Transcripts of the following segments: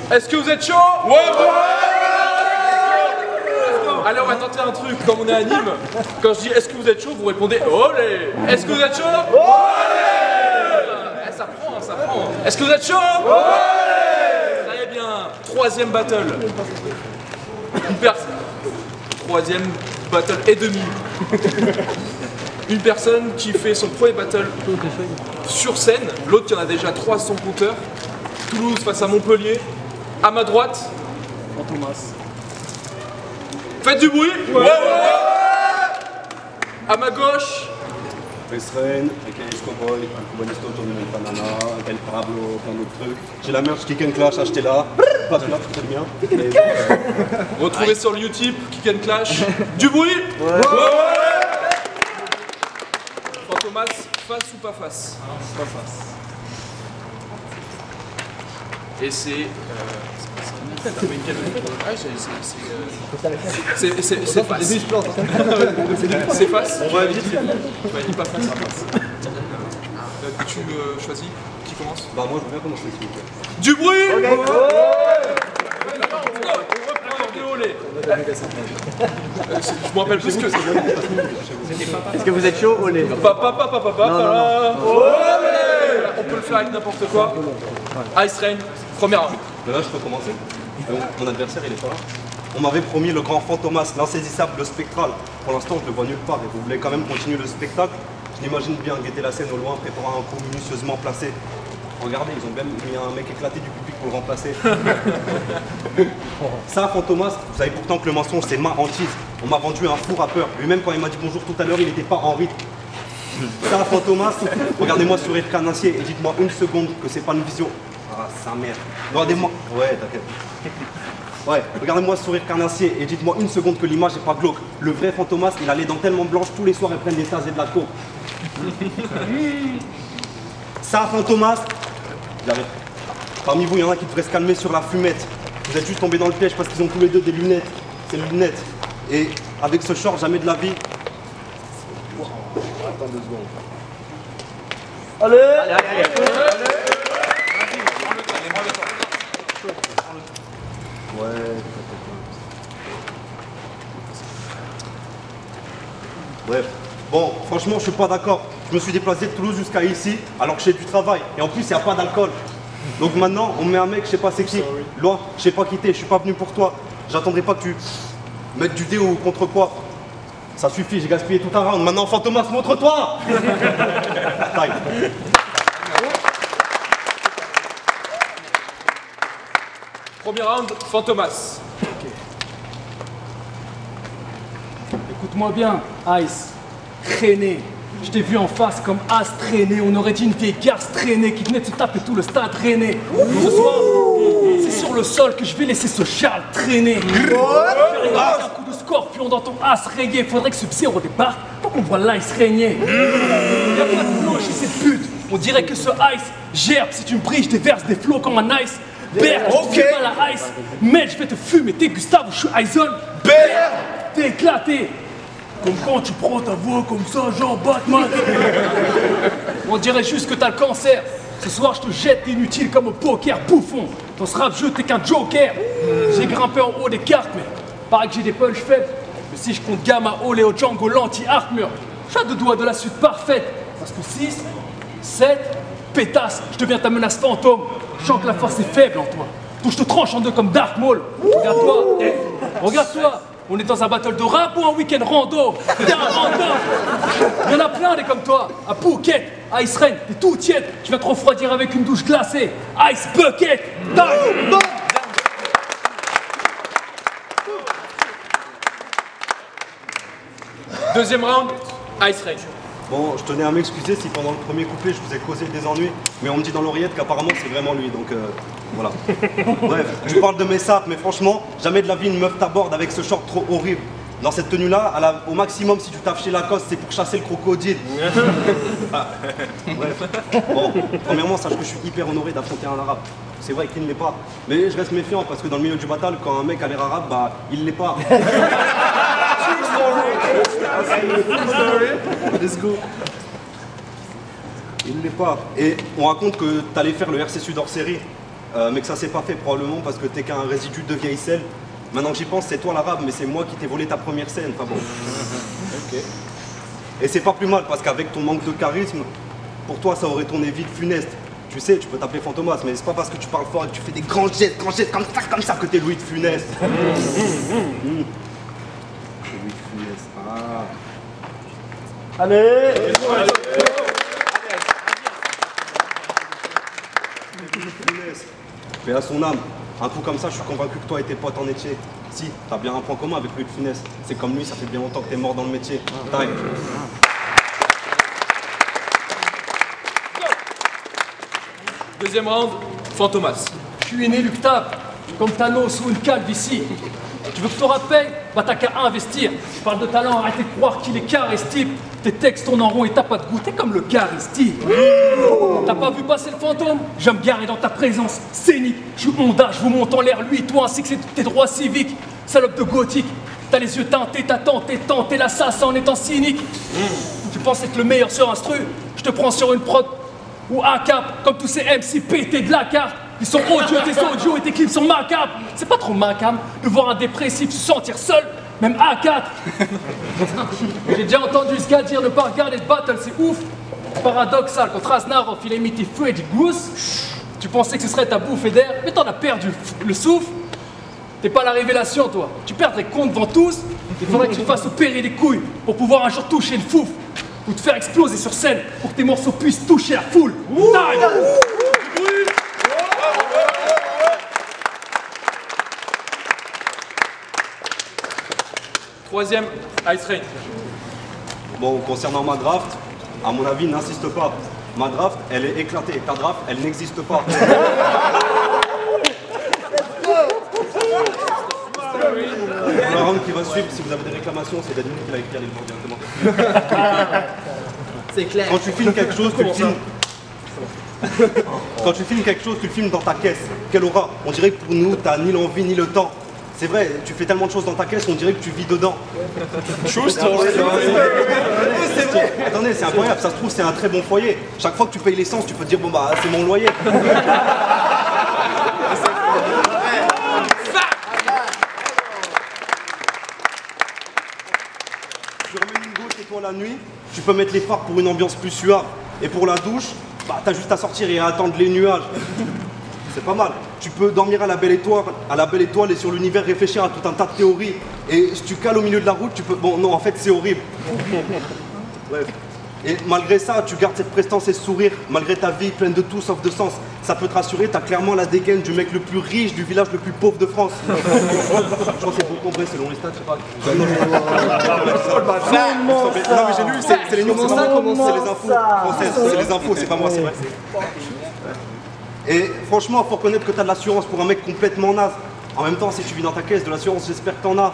Est-ce que vous êtes chaud? Ouais. Allez, on va tenter un truc, comme on est à Nîmes. Quand je dis est-ce que vous êtes chaud, vous répondez olé. Est-ce que vous êtes chaud? Olé. Ça prend, ça prend. Est-ce que vous êtes chaud? Olé. Très bien. Troisième battle. Troisième battle et demi. Une personne qui fait son premier battle sur scène, l'autre qui en a déjà 3 sur son compteur. Toulouse face à Montpellier. À ma droite, Fantomas. Faites du bruit. Ouais. À ma gauche, Ice-Rain, aka Escoboy, Cubanisto, Johnny Banana, El Pablo, plein d'autres trucs. J'ai la merch Kick and Clash, achetez-la. Pas de clash, très bien. retrouvez sur le YouTube, Kick and Clash. Du bruit. Ouais. Fantomas, face ou pas face? Pas face. Et c'est c'est face. C'est face. On va vite. Ouais, il pas face. Tu choisis qui commence? Bah moi je veux bien commencer s'il vous plaît. Du bruit. Je me rappelle plus que c'est. Est-ce que vous êtes chaud? Olé. Papa. On peut le faire avec n'importe quoi. Ice-Rain, première round. Mais là je peux commencer. Mon adversaire il est pas là. On m'avait promis le grand Fantomas, l'insaisissable, le spectral. Pour l'instant je le vois nulle part et vous voulez quand même continuer le spectacle. Je l'imagine bien guetter la scène au loin, préparant un coup minutieusement placé. Regardez, ils ont même mis un mec éclaté du public pour le remplacer. Ça, Fantomas, vous savez pourtant que le mensonge c'est ma hantise. On m'a vendu un fou rappeur. Lui-même quand il m'a dit bonjour tout à l'heure, il n'était pas en rythme. Ça, Fantomas, regardez-moi sourire carnassier et dites-moi une seconde que c'est pas une vision. Ah, sa mère. Regardez-moi. Ouais, t'inquiète. Ouais, regardez-moi sourire carnassier et dites-moi une seconde que l'image n'est pas glauque. Le vrai Fantomas, il a les dents tellement blanches, tous les soirs, ils prennent des tasses et de la coke. Ça, Fantomas, j'arrête. Parmi vous, il y en a qui devraient se calmer sur la fumette. Vous êtes juste tombés dans le piège parce qu'ils ont tous les deux des lunettes. C'est les lunettes. Et avec ce short, jamais de la vie. Attends 2 secondes. Allez. Ouais. Bref. Bon, franchement, je suis pas d'accord. Je me suis déplacé de Toulouse jusqu'à ici, alors que j'ai du travail. Et en plus, il n'y a pas d'alcool. Donc maintenant, on met un mec, je sais pas c'est qui. Loi, je sais pas qui t'es, je suis pas venu pour toi. J'attendrai pas que tu mettes du dé ou contre quoi. Ça suffit, j'ai gaspillé tout un round. Maintenant, Fantomas, montre-toi. Taille. Premier round, Fantomas. Écoute-moi bien, Ice. Traîner. Je t'ai vu en face comme As traîner. On aurait dit une vieille garce traîner qui venait de se taper tout le stade traîner. Ce soir, c'est sur le sol que je vais laisser ce Charles traîner. Un coup de scorpion dans ton As rayé. Faudrait que ce Psyro débarque pour qu'on voit l'Ice régner. Y'a pas de flow chez cette pute. On dirait que ce Ice gerbe. Si tu me brilles, je déverse des flots comme un Ice. Berg, tu fais mal à Ice. Mais je vais te fumer, t'es Gustave, je suis Ison. Berg, t'es éclaté. Comme quand tu prends ta voix comme ça, genre Batman. On dirait juste que t'as le cancer. Ce soir, je te jette inutile comme au poker, bouffon. Dans ce rap jeu, t'es qu'un joker. J'ai grimpé en haut des cartes, mais paraît que j'ai des punches faibles. Mais si je compte Gamma, Olé, Django, l'anti-armure, j'ai à 2 doigts de la suite parfaite. Parce que 6, 7, pétasse, je deviens ta menace fantôme. Je sens que la force est faible en toi. Donc je te tranche en deux comme Dark Maul. Regarde-toi, regarde-toi. On est dans un battle de rap ou un week-end rando? T'es un rando. Il y en a plein des comme toi. À Phuket, Ice Rain, t'es tout tiède. Tu vas te refroidir avec une douche glacée. Ice Bucket. Deuxième round, Ice Rain. Bon, je tenais à m'excuser si pendant le premier couplet je vous ai causé des ennuis, mais on me dit dans l'oreillette qu'apparemment c'est vraiment lui, donc voilà. Bref, tu parles de mes sapes, mais franchement, jamais de la vie une meuf t'aborde avec ce short trop horrible. Dans cette tenue-là, au maximum, si tu taffes chez Lacoste, c'est pour chasser le crocodile. Ah, bref. Bon, premièrement, sache que je suis hyper honoré d'affronter un arabe. C'est vrai qu'il ne l'est pas, mais je reste méfiant parce que dans le milieu du battle, quand un mec a l'air arabe, bah, il l'est pas. Let's go. Il ne l'est pas. Et on raconte que t'allais faire le RC Sud hors série. mais que ça s'est pas fait probablement parce que t'es qu'un résidu de vieille selle. Maintenant que j'y pense, c'est toi l'arabe, mais c'est moi qui t'ai volé ta première scène. Enfin bon. Ok. Et c'est pas plus mal parce qu'avec ton manque de charisme, pour toi ça aurait tourné vite funeste. Tu sais, tu peux t'appeler Fantomas, mais c'est pas parce que tu parles fort et que tu fais des grands gestes comme ça que t'es Louis de Funès. Louis de Funès. Ah. Allez. Mais à son âme, un coup comme ça, je suis convaincu que toi et tes potes en étiez. Si, t'as bien un point commun avec Louis de Funès. C'est comme lui, ça fait bien longtemps que t'es mort dans le métier. Taille. Deuxième round, Fantomas. Je suis né Luctap, comme Thanos ou une calvitie. Tu veux que je te rappelle? Bah t'as qu'à investir. Je parle de talent, arrête de croire qu'il est charistique. Tes textes tournent en rond et t'as pas de goût, t'es comme le charistique. T'as pas vu passer le fantôme? J'aime garer dans ta présence scénique. Je suis Honda, je vous monte en l'air, lui, toi ainsi que tes droits civiques. Salope de gothique, t'as les yeux teintés, t'as tenté l'assassin en étant cynique. Tu penses être le meilleur sur instru? Je te prends sur une prod ou un cap, comme tous ces MC pétés de la carte. Ils sont odieux, tes audios et tes clips sont macabres. C'est pas trop macabre de voir un dépressif se sentir seul, même A4. J'ai déjà entendu ce gars dire ne pas regarder le battle, c'est ouf. Paradoxal, quand Raznarov il a imité Freddy Goose, tu pensais que ce serait ta bouffée d'air, mais t'en as perdu le souffle. T'es pas la révélation, toi. Tu perdrais compte devant tous. Il faudrait que tu te fasses opérer les couilles pour pouvoir un jour toucher le fouf. Ou te faire exploser sur scène pour que tes morceaux puissent toucher la foule. Troisième, Ice Rain. Bon, concernant ma draft, à mon avis, n'insiste pas. Ma draft, elle est éclatée. Ta draft, elle n'existe pas. Le round qui va suivre, si vous avez des réclamations, c'est Daniel qui l'a écrit à l'écran directement. C'est clair. Quand tu filmes quelque chose, tu le filmes. Quand tu filmes quelque chose, tu le filmes dans ta caisse. Quelle aura? On dirait que pour nous, t'as ni l'envie ni le temps. C'est vrai, tu fais tellement de choses dans ta caisse, on dirait que tu vis dedans. Attendez, c'est incroyable, ça se trouve, c'est un très bon foyer. Chaque fois que tu payes l'essence, tu peux te dire, bon bah, c'est mon loyer. Tu remets une gauche et toi la nuit, tu peux mettre les phares pour une ambiance plus suave. Et pour la douche, bah, t'as juste à sortir et à attendre les nuages. C'est pas mal. Tu peux dormir à la belle étoile et sur l'univers réfléchir à tout un tas de théories. Et si tu cales au milieu de la route, tu peux... Bon, non, en fait, c'est horrible. Bref. Et malgré ça, tu gardes cette prestance et ce sourire, malgré ta vie pleine de tout sauf de sens. Ça peut te rassurer, t'as clairement la dégaine du mec le plus riche du village le plus pauvre de France. Je crois que c'est pour combrer selon les stats, je sais pas. Non mais j'ai lu, c'est les news, c'est les infos françaises, c'est les infos, c'est pas moi, c'est vrai. Et franchement, faut reconnaître que t'as de l'assurance pour un mec complètement naze. En même temps, si tu vis dans ta caisse de l'assurance, j'espère que t'en as.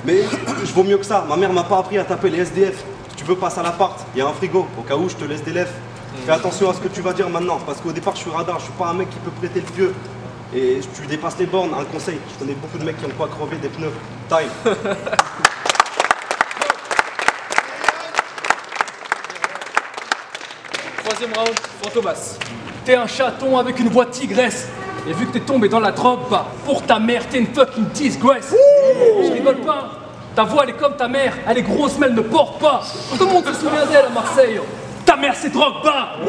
Mais je vaux mieux que ça. Ma mère m'a pas appris à taper les SDF. Si tu veux, passe à l'appart. Il y a un frigo. Au cas où, je te laisse des lèvres. Fais attention à ce que tu vas dire maintenant. Parce qu'au départ, je suis radar. Je suis pas un mec qui peut prêter le vieux. Et tu dépasses les bornes. Un conseil. Je connais beaucoup de mecs qui ont pas crevé des pneus. Time. Troisième round, Fantomas. T'es un chaton avec une voix tigresse. Et vu que t'es tombé dans la drogue, bah, pour ta mère, t'es une fucking disgrace. Je rigole pas. Ta voix, elle est comme ta mère. Elle est grosse, mais elle ne porte pas. Comment on se souvient d'elle à Marseille? Ta mère, c'est Drogba. Tu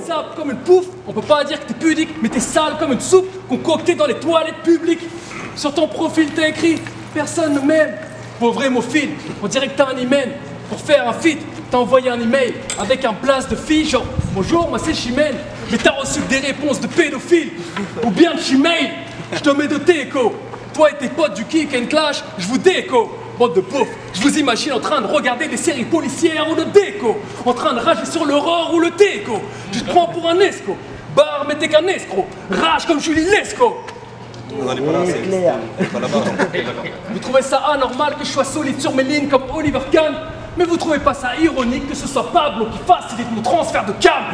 te sapes comme une pouffe. On peut pas dire que t'es pudique, mais t'es sale comme une soupe concoctée dans les toilettes publiques. Sur ton profil, t'as écrit « Personne ne m'aime ». Pauvre hémophile, on dirait que t'as un hymen. Pour faire un feat, t'as envoyé un email avec un blast de fille genre « Bonjour, moi c'est Chimène ». Mais t'as reçu des réponses de pédophiles ou bien de Chimène. Je te mets de déco. Toi et tes potes du Kick and Clash, je vous déco. Bande de pauvres, je vous imagine en train de regarder des séries policières ou de déco. En train de rager sur l'aurore ou le déco. Tu te prends pour un escroc. Barre, mais t'es qu'un escroc. Rage comme Julie Lescaut. Non, elle est pas là, c'est pas là-bas. Vous trouvez ça anormal que je sois solide sur mes lignes comme Oliver Kahn? Mais vous trouvez pas ça ironique que ce soit Pablo qui facilite mon transfert de cam?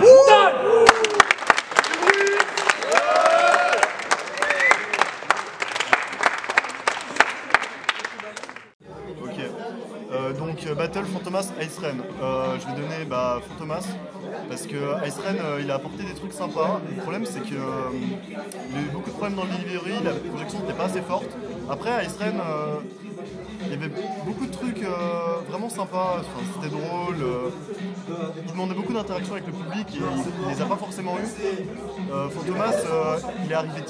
Ok. Donc battle Fantomas Ice Rain. Je vais donner Fantomas parce que Ice Rain il a apporté des trucs sympas. Le problème c'est que il a eu beaucoup de problèmes dans le delivery, la projection n'était pas assez forte. Après Ice Rain il y avait beaucoup de trucs vraiment sympas, enfin, c'était drôle, il demandait beaucoup d'interactions avec le public et il les a pas forcément eu. Fantomas il est arrivé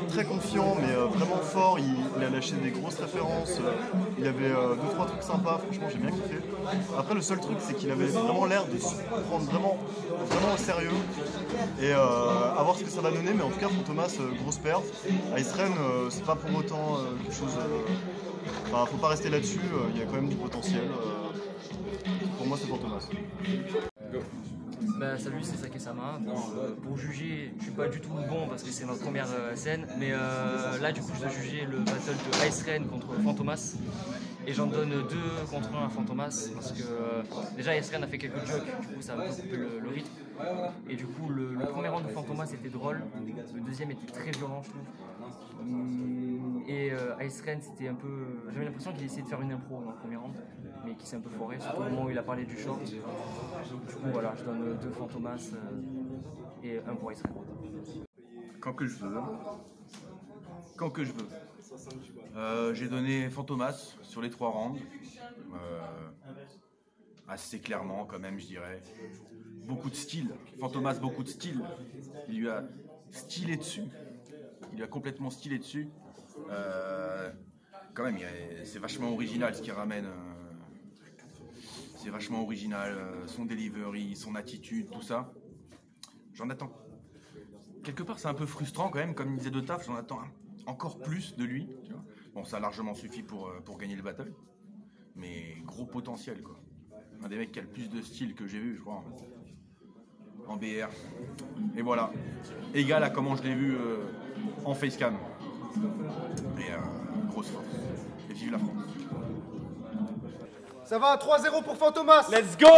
très confiant mais vraiment fort, il a lâché des grosses références, il avait 2-3 trucs sympas, franchement j'ai bien kiffé. Après le seul truc c'est qu'il avait vraiment l'air de se prendre vraiment au sérieux et à voir ce que ça va donner, mais en tout cas Fantomas grosse perf. Ice Rain c'est pas pour autant quelque chose... Enfin, faut pas rester là-dessus, il y a quand même du potentiel. Pour moi, c'est Fantomas. Salut, c'est Sakesama. Bon, pour juger, je suis pas du tout bon parce que c'est notre première scène, mais là, du coup, je dois juger le battle de Ice Rain contre Fantomas. Et j'en donne 2 contre 1 à Fantomas parce que déjà Ice Rain a fait quelques jokes, du coup ça a un peu coupé le rythme. Et du coup le premier round de Fantomas était drôle, le deuxième était très violent je trouve. Et Ice Rain c'était un peu... J'avais l'impression qu'il essayait de faire une impro dans le premier round, mais qu'il s'est un peu foiré, surtout au moment où il a parlé du short. Du coup voilà, je donne 2 Fantomas et 1 pour Ice Rain. Quand que je veux. Quand que je veux. J'ai donné Fantomas sur les 3 rounds. Assez clairement quand même je dirais. Beaucoup de style. Fantomas beaucoup de style. Il lui a stylé dessus. Il lui a complètement stylé dessus. Quand même c'est vachement original ce qu'il ramène. C'est vachement original. Son delivery, son attitude, tout ça. J'en attends. Quelque part c'est un peu frustrant quand même, comme il disait de taf, j'en attends encore plus de lui, tu vois. Bon, ça a largement suffi pour gagner le battle, mais gros potentiel quoi. Un des mecs qui a le plus de style que j'ai vu, je crois, en BR. Et voilà, égal à comment je l'ai vu en facecam. Et grosse force. Et vive la France. Ça va, 3-0 pour Fantomas. Let's go!